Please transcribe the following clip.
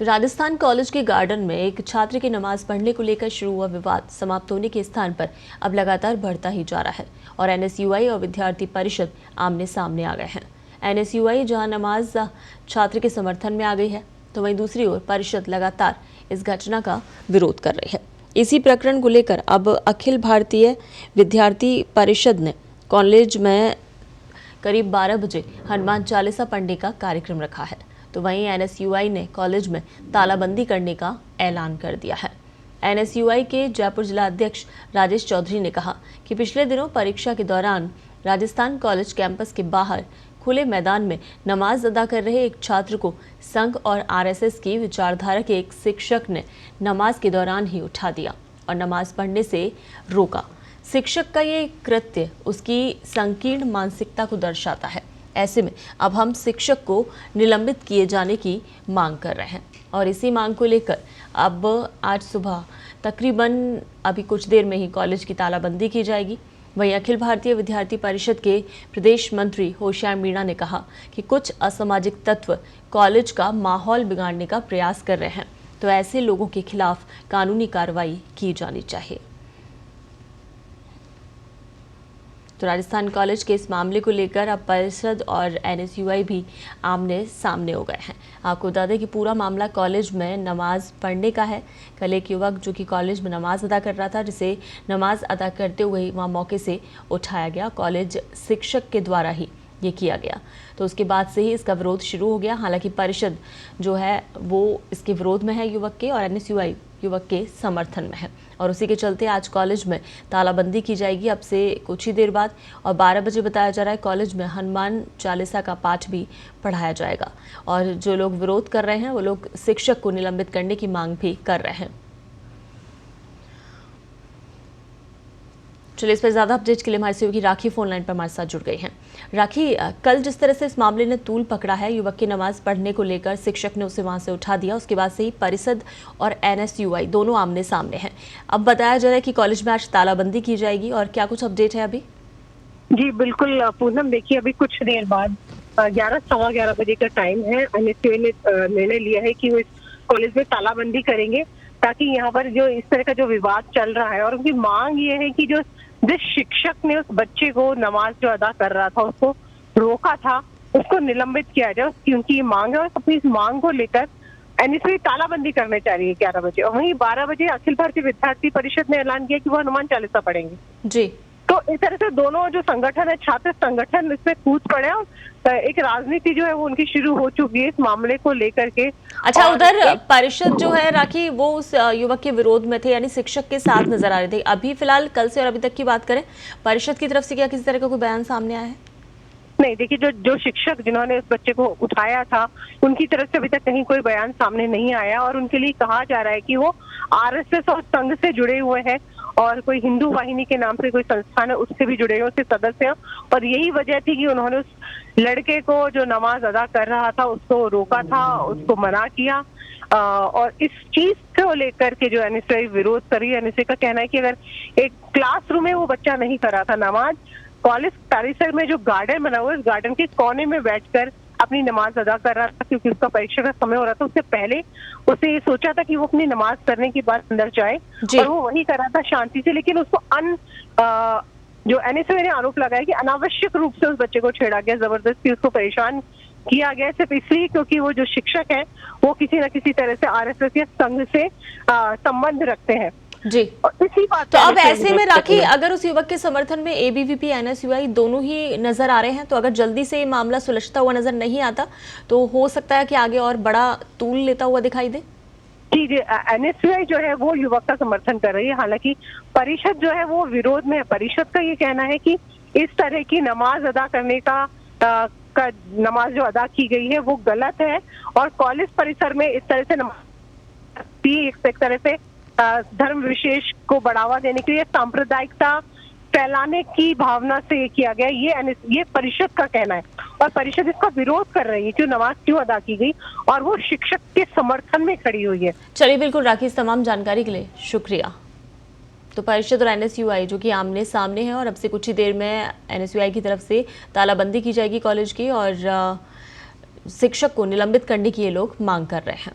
Rajasthan college के garden में एक छात्र की नमाज पढ़ने को लेकर शुरू हुआ विवाद समाप्त होने के स्थान पर अब लगातार बढ़ता ही जा रहा है और एनएसयूआई और विद्यार्थी परिषद आमने सामने आ गए हैं। एनएसयूआई जहां नमाज छात्र के समर्थन में आ गई है, तो वहीं दूसरी ओर परिषद लगातार इस घटना का विरोध कर रही है। इसी प्रकरण को लेकर अब अखिल भारतीय विद्यार्थी परिषद ने कॉलेज में करीब 12 बजे हनुमान चालीसा पढ़ने का कार्यक्रम रखा है, तो वहीं एनएसयूआई ने कॉलेज में तालाबंदी करने का ऐलान कर दिया है। एनएसयूआई के जयपुर जिला अध्यक्ष राजेश चौधरी ने कहा कि पिछले दिनों परीक्षा के दौरान राजस्थान कॉलेज कैंपस के बाहर खुले मैदान में नमाज अदा कर रहे एक छात्र को संघ और आरएसएस की विचारधारा के एक शिक्षक ने नमाज के दौरान ही उठा दिया और नमाज पढ़ने से रोका। शिक्षक का ये कृत्य उसकी संकीर्ण मानसिकता को दर्शाता है। ऐसे में अब हम शिक्षक को निलंबित किए जाने की मांग कर रहे हैं और इसी मांग को लेकर अब आज सुबह तकरीबन अभी कुछ देर में ही कॉलेज की तालाबंदी की जाएगी। वहीं अखिल भारतीय विद्यार्थी परिषद के प्रदेश मंत्री होशियार मीणा ने कहा कि कुछ असामाजिक तत्व कॉलेज का माहौल बिगाड़ने का प्रयास कर रहे हैं, तो ऐसे लोगों के खिलाफ कानूनी कार्रवाई की जानी चाहिए। तो राजस्थान कॉलेज के इस मामले को लेकर अब परिषद और एनएसयूआई भी आमने सामने हो गए हैं। आपको बता दें कि पूरा मामला कॉलेज में नमाज पढ़ने का है। कल एक युवक जो कि कॉलेज में नमाज अदा कर रहा था, जिसे नमाज अदा करते हुए वहाँ मौके से उठाया गया। कॉलेज शिक्षक के द्वारा ही ये किया गया, तो उसके बाद से ही इसका विरोध शुरू हो गया। हालांकि परिषद जो है वो इसके विरोध में है युवक के, और एनएसयूआई युवक के समर्थन में है, और उसी के चलते आज कॉलेज में तालाबंदी की जाएगी अब से कुछ ही देर बाद। और 12 बजे बताया जा रहा है कॉलेज में हनुमान चालीसा का पाठ भी पढ़ाया जाएगा। और जो लोग विरोध कर रहे हैं वो लोग शिक्षक को निलंबित करने की मांग भी कर रहे हैं। चलिए, इस पर ज्यादा अपडेट के लिए हमारे सहयोगी राखी फोन लाइन पर हमारे साथ जुड़ गई हैं। राखी, कल जिस तरह से इस मामले ने तूल पकड़ा है, युवक की नमाज पढ़ने को लेकर शिक्षक ने उसे वहां से उठा दिया, उसके बाद से ही परिषद और एनएसयूआई दोनों आमने सामने हैं। अब बताया जा रहा है कि कॉलेज में आज तालाबंदी की जाएगी, और क्या कुछ अपडेट है अभी? जी बिल्कुल पूनम, देखिए अभी कुछ देर बाद 11-11:15 बजे का टाइम है। एनएसयूआई ने निर्णय लिया है कि वो इस कॉलेज में तालाबंदी करेंगे, ताकि यहाँ पर जो इस तरह का जो विवाद चल रहा है, और उनकी मांग ये है कि जिस शिक्षक ने उस बच्चे को नमाज जो अदा कर रहा था उसको रोका था, उसको निलंबित किया जाए। उसकी उनकी मांग है, और अपनी इस मांग को लेकर एनएसयूआई तालाबंदी करने चाह रही है 11 बजे। और वहीं 12 बजे अखिल भारतीय विद्यार्थी परिषद ने ऐलान किया कि वो हनुमान चालीसा पढ़ेंगे। जी, तो इस तरह से दोनों जो संगठन है, छात्र संगठन, इसमें कूद पड़े, और एक राजनीति जो है वो उनकी शुरू हो चुकी है इस मामले को लेकर के। अच्छा, उधर परिषद जो है राखी, वो उस युवक के विरोध में थे, यानी शिक्षक के साथ नजर आ रहे थे। अभी फिलहाल कल से और अभी तक की बात करें, परिषद की तरफ से क्या किसी तरह का कोई बयान सामने आया है? नहीं, देखिए जो शिक्षक जिन्होंने उस बच्चे को उठाया था, उनकी तरफ से अभी तक कहीं कोई बयान सामने नहीं आया, और उनके लिए कहा जा रहा है कि वो आरएसएस और संघ से जुड़े हुए हैं, और कोई हिंदू वाहिनी के नाम से कोई संस्थान है उससे भी जुड़े हुए, उसके सदस्य हैं। और यही वजह थी कि उन्होंने उस लड़के को जो नमाज अदा कर रहा था उसको रोका था, उसको मना किया। और इस चीज को लेकर के जो एनएसयूआई विरोध कर रही है, एनएसयूआई का कहना है कि अगर एक क्लासरूम में वो बच्चा नहीं कर रहा था नमाज, कॉलेज परिसर में जो गार्डन बना हुआ है, उस गार्डन के कोने में बैठकर अपनी नमाज अदा कर रहा था, क्योंकि उसका परीक्षा का समय हो रहा था। उससे पहले उसे ये सोचा था कि वो अपनी नमाज करने के बाद अंदर जाए, और वो वही कर रहा था शांति से। लेकिन उसको जो एनएसयूआई ने आरोप लगाया कि अनावश्यक रूप से उस बच्चे को छेड़ा गया, जबरदस्ती उसको परेशान किया गया, सिर्फ इसलिए क्योंकि वो जो शिक्षक है वो किसी न किसी तरह से आरएसएस या संघ से संबंध रखते हैं। जी, इसी बात तो अब ऐसे में राखी, अगर उस युवक के समर्थन में एबीवीपी एनएसयूआई दोनों ही नजर आ रहे हैं, तो अगर जल्दी से ये मामला सुलझता हुआ नजर नहीं आता, तो हो सकता है कि आगे और बड़ा तूल लेता हुआ दिखाई दे। जी, एनएसयूआई जो है वो युवक का समर्थन कर रही है, हालांकि परिषद जो है वो विरोध में है। परिषद का ये कहना है कि इस तरह की नमाज अदा करने का नमाज जो अदा की गई है वो गलत है, और कॉलेज परिसर में इस तरह से नमाज भी एक तरह से धर्म विशेष को बढ़ावा देने के लिए सांप्रदायिकता फैलाने की भावना से ये किया गया, ये परिषद का कहना है। और परिषद इसका विरोध कर रही है कि नमाज क्यों अदा की गई, और वो शिक्षक के समर्थन में खड़ी हुई है। चलिए, बिल्कुल राखी, इस तमाम जानकारी के लिए शुक्रिया। तो परिषद और एनएसयूआई जो कि आमने सामने हैं, और अब से कुछ ही देर में एनएसयूआई की तरफ से तालाबंदी की जाएगी कॉलेज की, और शिक्षक को निलंबित करने की ये लोग मांग कर रहे हैं।